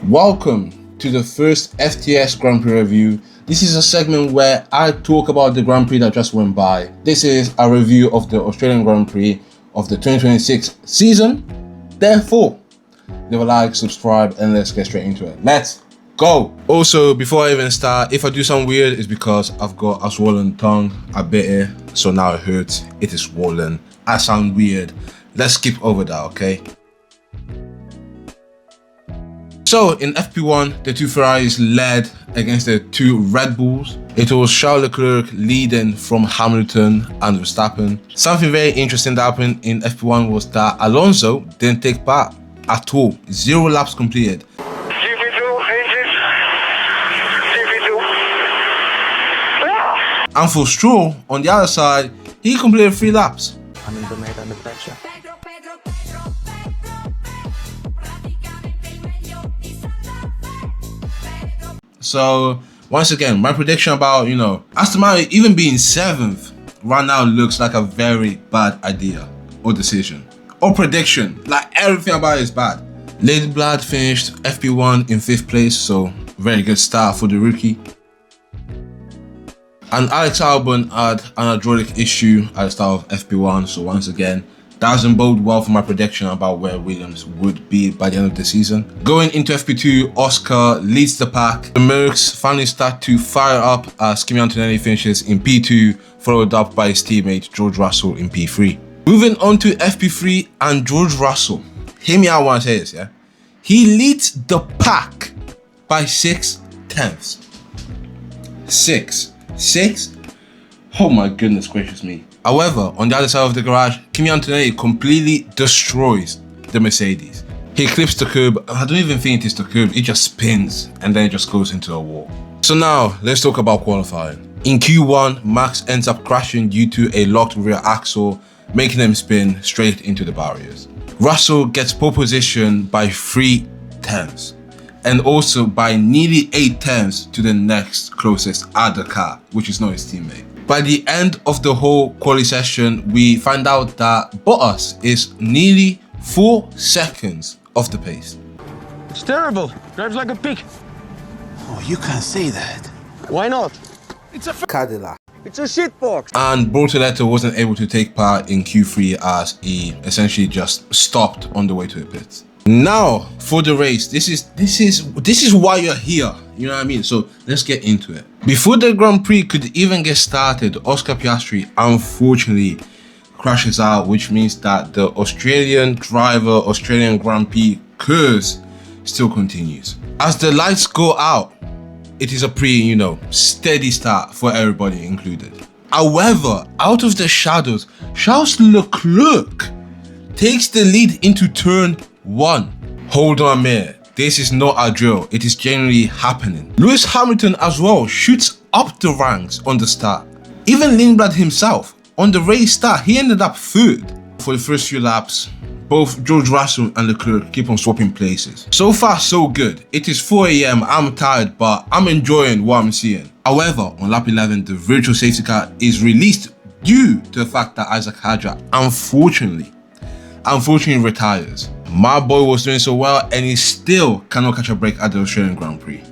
Welcome to the first FTS Grand Prix review. This is a segment where I talk about the Grand Prix that just went by. This is a review of the Australian Grand Prix of the 2026 season. Therefore, leave a like, subscribe, and let's get straight into it. Let's go! Also, before I even start, if I do something weird, it's because I've got a swollen tongue. I bit it, so now it hurts. It is swollen. I sound weird. Let's skip over that, okay? So in FP1, the two Ferraris led against the two Red Bulls. It was Charles Leclerc leading from Hamilton and Verstappen. Something very interesting that happened in FP1 was that Alonso didn't take part at all. 0 laps completed. And for Stroll, on the other side, he completed 3 laps. Hamilton made under pressure. So once again, my prediction about, Aston Martin even being 7th right now looks like a very bad idea or decision or prediction. Like everything about it is bad. Lindered finished FP1 in 5th place, so very good start for the rookie. And Alex Albon had an hydraulic issue at the start of FP1, so once again, that doesn't bode well for my prediction about where Williams would be by the end of the season. Going into FP2, Oscar leads the pack. The Mercs finally start to fire up as Kimi Antonelli finishes in P2, followed up by his teammate George Russell in P3. Moving on to FP3 and George Russell. Hear me out when I say this, yeah? He leads the pack by 6 tenths. 6. Oh my goodness gracious me. However, on the other side of the garage, Kimi Antonelli completely destroys the Mercedes. He clips the curb. I don't even think it is the curb. It just spins and then it just goes into a wall. So now, let's talk about qualifying. In Q1, Max ends up crashing due to a locked rear axle, making him spin straight into the barriers. Russell gets pole position by 3 tenths. And also by nearly 8 tenths to the next closest other car, which is not his teammate. By the end of the whole quali session, we find out that Bottas is nearly 4 seconds off the pace. It's terrible. Drives like a pig. Oh, you can't say that. Why not? It's a Cadillac. It's a shitbox. And Bortoletto wasn't able to take part in Q3 as he essentially just stopped on the way to the pits. Now for the race, this is why you're here, you know what I mean? So let's get into it. Before the Grand Prix could even get started, Oscar Piastri unfortunately crashes out, which means that the Australian Grand Prix curse still continues. As the lights go out, it is a pretty, steady start for everybody included. However, out of the shadows, Charles Leclerc takes the lead into turn 1. Hold on a minute, this is not a drill, it is genuinely happening. Lewis Hamilton as well shoots up the ranks on the start. Even Lindblad himself, on the race start, he ended up 3rd. For the first few laps, both George Russell and Leclerc keep on swapping places. So far so good. It is 4 AM, I'm tired, but I'm enjoying what I'm seeing. However, on lap 11, the virtual safety car is released due to the fact that Isaac Hadjar unfortunately retires. My boy was doing so well and he still cannot catch a break at the Australian Grand Prix.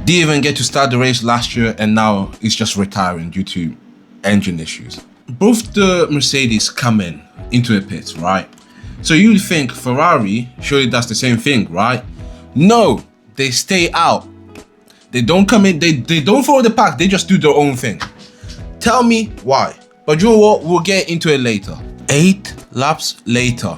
Didn't even get to start the race last year and now he's just retiring due to engine issues. Both the Mercedes come into the pits, right? So you would think Ferrari surely does the same thing, right? No, they stay out. They don't come in, they don't follow the pack, they just do their own thing. Tell me why. But you know what, we'll get into it later. 8 laps later,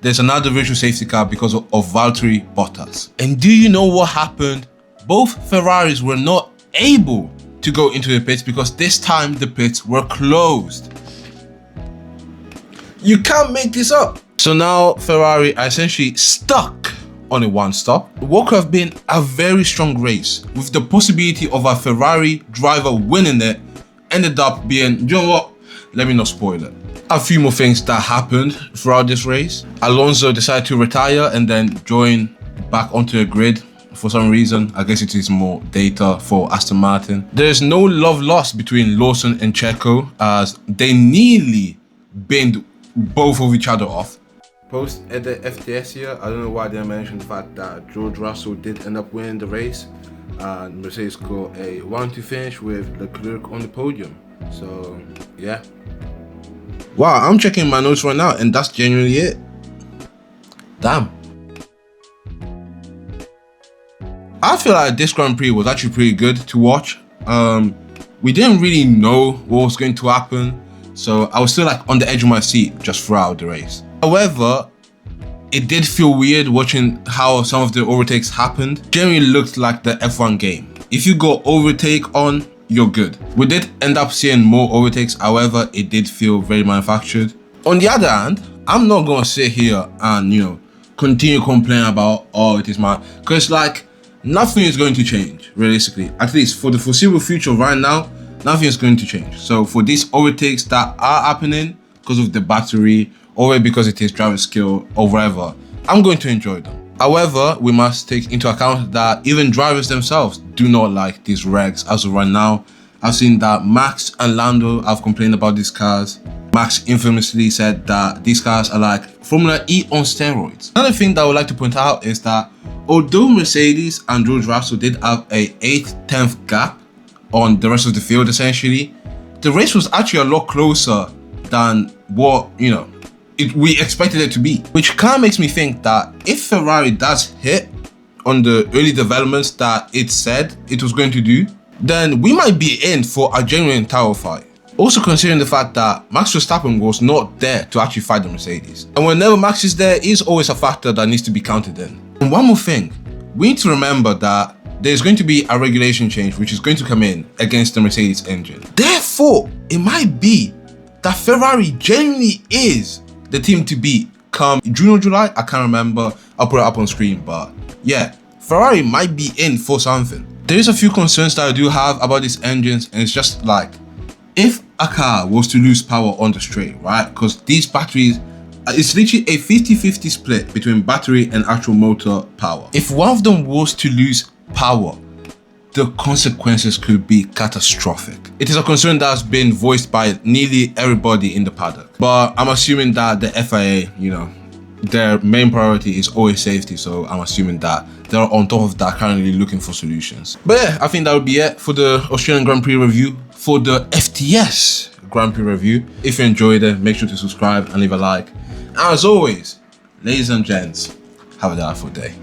there's another virtual safety car because of Valtteri Bottas. And do you know what happened? Both Ferraris were not able to go into the pits because this time the pits were closed. You can't make this up. So now Ferrari are essentially stuck on a 1-stop. What could have been a very strong race with the possibility of a Ferrari driver winning it ended up being, you know what? Let me not spoil it. A few more things that happened throughout this race. Alonso decided to retire and then join back onto the grid for some reason. I guess it is more data for Aston Martin. There's no love lost between Lawson and Checo as they nearly binned both of each other off. post at the FTS here, I don't know why they mentioned the fact that George Russell did end up winning the race, and Mercedes got a 1-2 finish with Leclerc on the podium. So yeah. Wow, I'm checking my notes right now, and that's genuinely it. Damn. I feel like this Grand Prix was actually pretty good to watch. We didn't really know what was going to happen, so I was still like on the edge of my seat just throughout the race. However, it did feel weird watching how some of the overtakes happened. Generally looked like the F1 game. If you got overtake on, you're good. We did end up seeing more overtakes, however, it did feel very manufactured. On the other hand, I'm not gonna sit here and, you know, continue complaining about, oh, it is my, because like, nothing is going to change, realistically. At least for the foreseeable future right now, nothing is going to change. So for these overtakes that are happening because of the battery, or because it is driver skill, or whatever, I'm going to enjoy them. However, we must take into account that even drivers themselves do not like these regs as of right now. I've seen that Max and Lando have complained about these cars. Max infamously said that these cars are like Formula E on steroids. Another thing that I would like to point out is that although Mercedes and George Russell did have a 8/10 gap on the rest of the field, essentially, the race was actually a lot closer than what, you know, we expected it to be. Which kind of makes me think that if Ferrari does hit on the early developments that it said it was going to do, then we might be in for a genuine title fight. Also considering the fact that Max Verstappen was not there to actually fight the Mercedes. And whenever Max is there, is always a factor that needs to be counted in. And one more thing, we need to remember that there's going to be a regulation change which is going to come in against the Mercedes engine. Therefore, it might be that Ferrari genuinely is the team to beat come June or July. I can't remember. I'll put it up on screen, but yeah, Ferrari might be in for something. There is a few concerns that I do have about these engines, and it's just like, if a car was to lose power on the straight, right? Because these batteries, it's literally a 50-50 split between battery and actual motor power. If one of them was to lose power, the consequences could be catastrophic. It is a concern that has been voiced by nearly everybody in the paddock. But I'm assuming that the FIA, you know, their main priority is always safety. So I'm assuming that they're on top of that, currently looking for solutions. But yeah, I think that would be it for the Australian Grand Prix review, for the FTS Grand Prix review. If you enjoyed it, make sure to subscribe and leave a like. And as always, ladies and gents, have a delightful day.